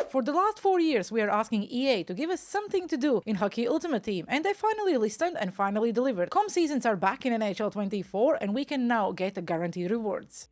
For the last 4 years, we are asking EA to give us something to do in Hockey Ultimate Team, and they finally listened and finally delivered. Com seasons are back in NHL 24, and we can now get guaranteed rewards.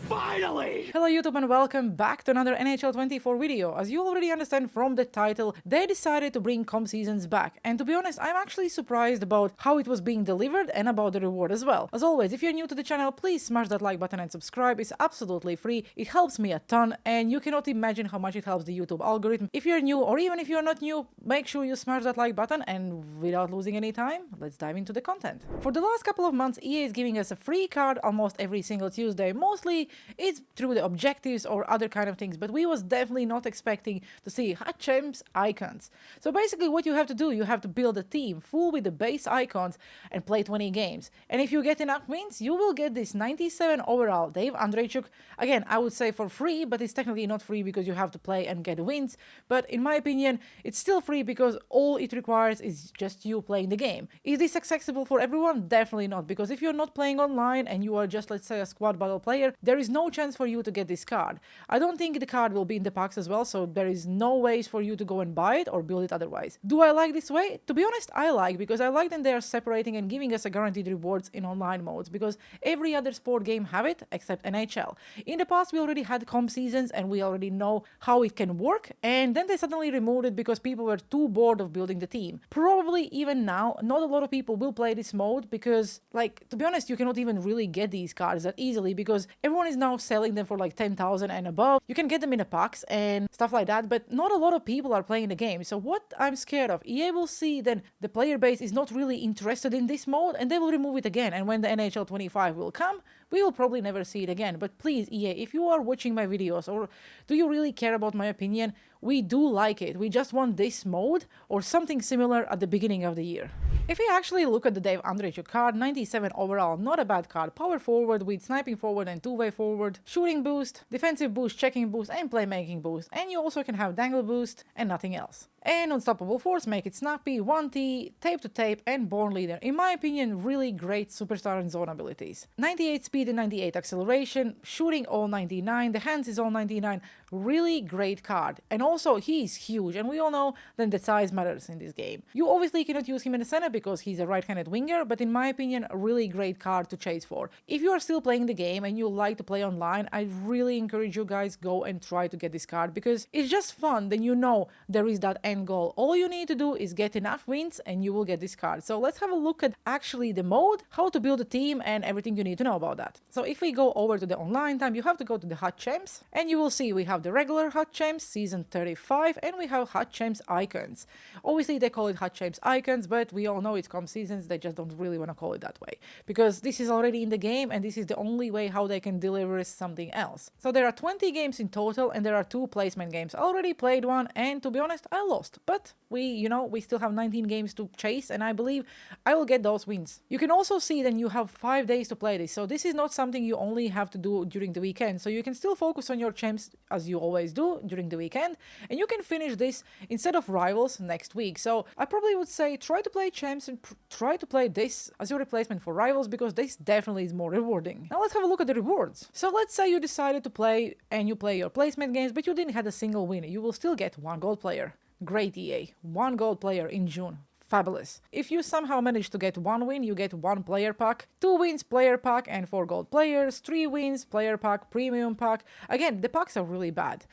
Finally! Hello YouTube and welcome back to another NHL 24 video. As you already understand from the title, they decided to bring com seasons back, and to be honest, I'm actually surprised about how it was being delivered and about the reward as well. As always, if you're new to the channel, please smash that like button and subscribe. It's absolutely free, it helps me a ton, and you cannot imagine how much it helps the YouTube algorithm. If you're new, or even if you're not new, make sure you smash that like button, and without losing any time, let's dive into the content. For the last couple of months, EA is giving us a free card almost every single Tuesday. Mostly it's through the objectives or other kind of things, but we was definitely not expecting to see hot champs icons. So basically what you have to do, you have to build a team full with the base icons and play 20 games. And if you get enough wins, you will get this 97 overall Dave Andreychuk. Again, I would say for free, but it's technically not free because you have to play and get wins. But in my opinion, it's still free because all it requires is just you playing the game. Is this accessible for everyone? Definitely not, because if you're not playing online and you are just, let's say, a squad battle player, there is no chance for you to get this card. I don't think the card will be in the packs as well, so there is no ways for you to go and buy it or build it otherwise. Do I like this way? To be honest, I like, because I like that they are separating and giving us a guaranteed rewards in online modes, because every other sport game have it except NHL. In the past we already had comp seasons and we already know how it can work, and then they suddenly removed it because people were too bored of building the team. Probably even now not a lot of people will play this mode because, like, to be honest, you cannot even really get these cards that easily because everyone is now selling them for like 10,000 and above. You can get them in the packs and stuff like that, but not a lot of people are playing the game. So what I'm scared of, EA will see then the player base is not really interested in this mode and they will remove it again, and when the NHL 25 will come, we will probably never see it again. But please, EA, if you are watching my videos, or do you really care about my opinion, we do like it. We just want this mode or something similar at the beginning of the year. If we actually look at the Dave Andreychuk card, 97 overall, not a bad card. Power forward with sniping forward and two-way forward, shooting boost, defensive boost, checking boost, and playmaking boost. And you also can have dangle boost and nothing else. And unstoppable force, make it snappy, 1T, tape to tape, and born leader. In my opinion, really great superstar and zone abilities. 98 speed and 98 acceleration, shooting all 99, the hands is all 99, really great card. And also he's huge, and we all know that the size matters in this game. You obviously cannot use him in the center because he's a right-handed winger, but in my opinion, a really great card to chase for. If you are still playing the game and you like to play online, I really encourage you guys go and try to get this card because it's just fun. Then you know there is that end goal. All you need to do is get enough wins and you will get this card. So let's have a look at actually the mode, how to build a team, and everything you need to know about that. So if we go over to the online time, you have to go to the hot champs, and you will see we have the regular hot champs season 35 and we have hot champs icons. Obviously they call it hot champs icons, but we all know it's com seasons, they just don't really want to call it that way because this is already in the game and this is the only way how they can deliver something else. So there are 20 games in total and there are 2 placement games. I already played one and to be honest I lost, but we still have 19 games to chase and I believe I will get those wins. You can also see then you have 5 days to play this, so this is not something you only have to do during the weekend, so you can still focus on your champs as you always do during the weekend, and you can finish this instead of rivals next week. So I probably would say try to play champs and try to play this as your replacement for rivals because this definitely is more rewarding. Now let's have a look at the rewards. So let's say you decided to play and you play your placement games but you didn't have a single win. You will still get 1 gold player. Great, EA. 1 gold player in June. Fabulous. If you somehow manage to get 1 win, you get 1 player pack, 2 wins player pack and 4 gold players, 3 wins player pack, premium pack. Again, the packs are really bad.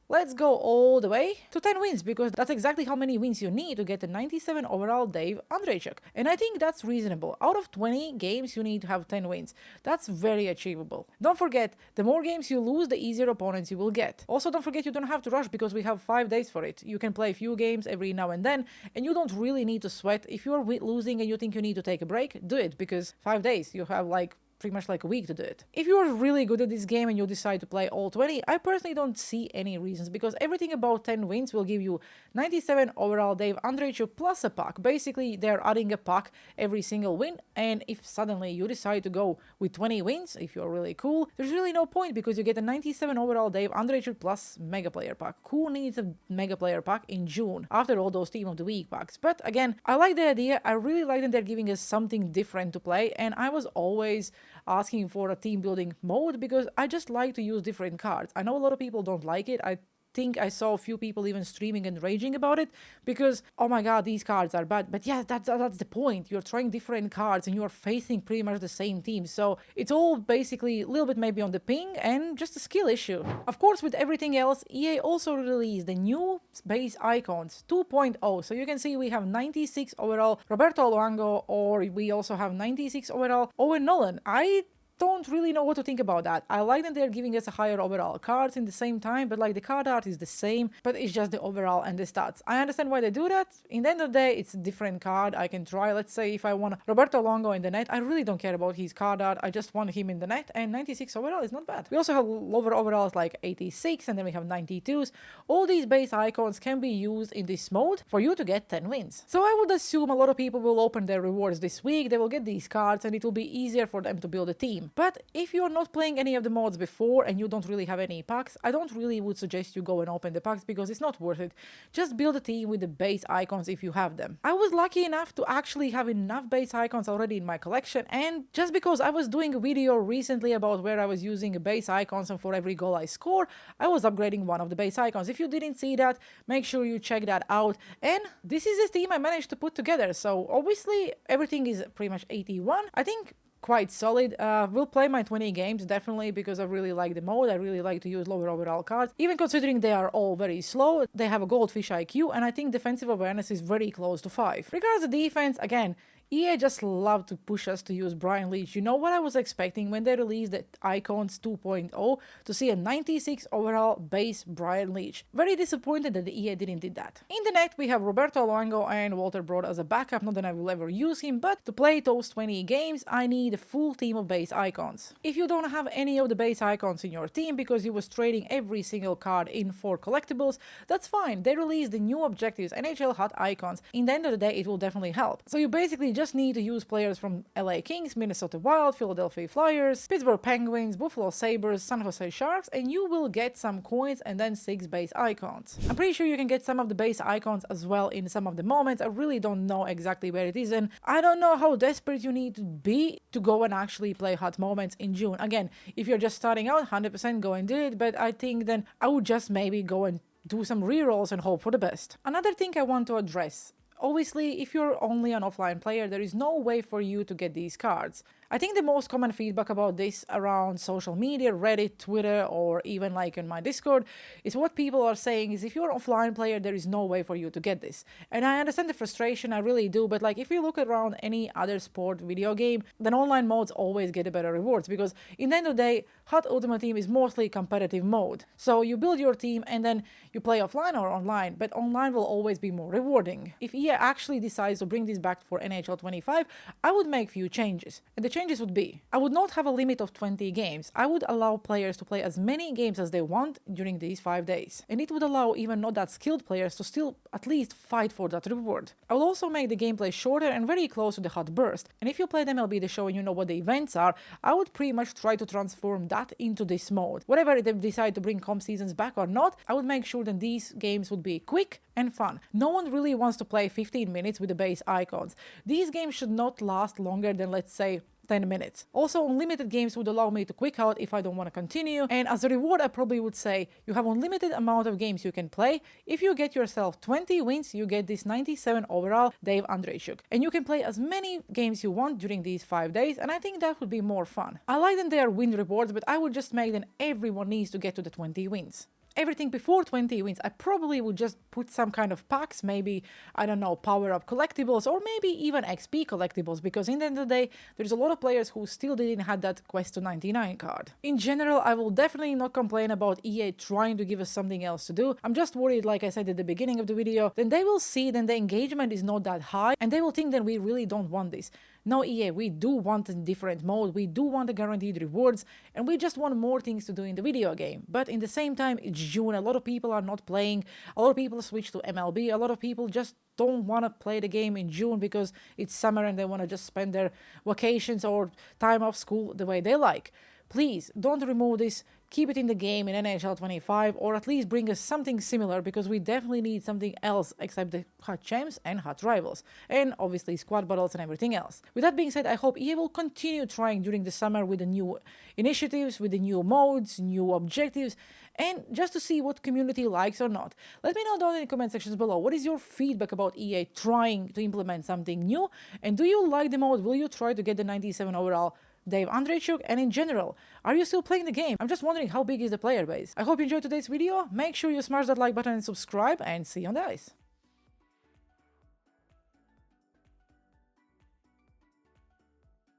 Let's go all the way to 10 wins because that's exactly how many wins you need to get a 97 overall Dave Andreychuk. And I think that's reasonable. Out of 20 games, you need to have 10 wins. That's very achievable. Don't forget, the more games you lose, the easier opponents you will get. Also, don't forget you don't have to rush because we have 5 days for it. You can play a few games every now and then, and you don't really need to sweat. If you're losing and you think you need to take a break, do it because 5 days, you have like pretty much like a week to do it. If you are really good at this game and you decide to play all 20, I personally don't see any reasons because everything about 10 wins will give you 97 overall Dave Andreychuk plus a pack. Basically, they're adding a pack every single win, and if suddenly you decide to go with 20 wins, if you're really cool, there's really no point because you get a 97 overall Dave Andreychuk plus mega player pack. Who needs a mega player pack in June after all those team of the week packs? But again, I like the idea. I really like that they're giving us something different to play, and I was always asking for a team building mode because I just like to use different cards. I know a lot of people don't like it. I think I saw a few people even streaming and raging about it because, oh my god, these cards are bad. But yeah, that's the point. You're trying different cards and you're facing pretty much the same team. So it's all basically a little bit maybe on the ping and just a skill issue. Of course, with everything else, EA also released the new base icons 2.0. So you can see we have 96 overall Roberto Luongo, or we also have 96 overall Owen Nolan. I don't really know what to think about that. I like that they're giving us a higher overall cards in the same time, but like the card art is the same, but it's just the overall and the stats. I understand why they do that. In the end of the day, it's a different card. I can try, let's say if I want Roberto Luongo in the net, I really don't care about his card art. I just want him in the net, and 96 overall is not bad. We also have lower overalls like 86, and then we have 92s. All these base icons can be used in this mode for you to get 10 wins. So I would assume a lot of people will open their rewards this week. They will get these cards and it will be easier for them to build a team. But if you're not playing any of the mods before and you don't really have any packs, I don't really would suggest you go and open the packs because it's not worth it. Just build a team with the base icons if you have them. I was lucky enough to actually have enough base icons already in my collection, and just because I was doing a video recently about where I was using base icons and for every goal I score, I was upgrading one of the base icons. If you didn't see that, make sure you check that out. And this is the team I managed to put together. So obviously everything is pretty much 81. I think quite solid. Will play my 20 games definitely because I really like the mode. I really like to use lower overall cards, even considering they are all very slow. They have a goldfish IQ, and I think defensive awareness is very close to 5. Regards to defense, again, EA just love to push us to use Brian Leach. You know what I was expecting when they released the Icons 2.0? To see a 96 overall base Brian Leach. Very disappointed that the EA didn't do that. In the net, we have Roberto Luongo and Walter Broad as a backup. Not that I will ever use him, but to play those 20 games, I need a full team of base icons. If you don't have any of the base icons in your team because you was trading every single card in for collectibles, that's fine. They released the new objectives, NHL Hot Icons. In the end of the day, it will definitely help. So you basically just need to use players from LA Kings, Minnesota Wild, Philadelphia Flyers, Pittsburgh Penguins, Buffalo Sabres, San Jose Sharks, and you will get some coins and then 6 base icons. I'm pretty sure you can get some of the base icons as well in some of the moments. I really don't know exactly where it is, and I don't know how desperate you need to be to go and actually play hot moments in June. Again, if you're just starting out, 100% go and do it, but I think then I would just maybe go and do some rerolls and hope for the best. Another thing I want to address. Obviously, if you're only an offline player, there is no way for you to get these cards. I think the most common feedback about this around social media, Reddit, Twitter, or even like in my Discord, is what people are saying is if you're an offline player, there is no way for you to get this. And I understand the frustration, I really do, but like if you look around any other sport video game, then online modes always get better rewards because in the end of the day, Hot Ultimate Team is mostly competitive mode. So you build your team and then you play offline or online, but online will always be more rewarding. If EA actually decides to bring this back for NHL 25, I would make few changes. And the changes would be, I would not have a limit of 20 games. I would allow players to play as many games as they want during these 5 days. And it would allow even not that skilled players to still at least fight for that reward. I will also make the gameplay shorter and very close to the hot burst. And if you played MLB The Show and you know what the events are, I would pretty much try to transform that into this mode. Whatever they decide to bring comp seasons back or not, I would make sure that these games would be quick and fun. No one really wants to play 15 minutes with the base icons. These games should not last longer than, let's say, 10 minutes. Also, unlimited games would allow me to quick out if I don't want to continue, and as a reward I probably would say you have unlimited amount of games you can play. If you get yourself 20 wins, you get this 97 overall Dave Andreychuk, and you can play as many games you want during these 5 days, and I think that would be more fun. I like that they are win rewards, but I would just make them everyone needs to get to the 20 wins. Everything before 20 wins, I probably would just put some kind of packs, maybe, I don't know, power-up collectibles, or maybe even XP collectibles, because in the end of the day, there's a lot of players who still didn't have that Quest to 99 card. In general, I will definitely not complain about EA trying to give us something else to do. I'm just worried, like I said at the beginning of the video, then they will see then the engagement is not that high, and they will think that we really don't want this. No, EA, we do want a different mode, we do want the guaranteed rewards, and we just want more things to do in the video game. But in the same time, it's June, a lot of people are not playing, a lot of people switch to MLB, a lot of people just don't want to play the game in June because it's summer and they want to just spend their vacations or time off school the way they like. Please, don't remove this. keep it in the game in NHL 25, or at least bring us something similar, because we definitely need something else except the hot champs and hot rivals, and obviously squad battles and everything else. With that being said, I hope EA will continue trying during the summer with the new initiatives, with the new modes, new objectives, and just to see what community likes or not. Let me know down in the comment sections below, what is your feedback about EA trying to implement something new, and do you like the mode? Will you try to get the 97 overall Dave Andreychuk? And in general, are you still playing the game? I'm just wondering, how big is the player base? I hope you enjoyed today's video. Make sure you smash that like button and subscribe, and see you on the ice.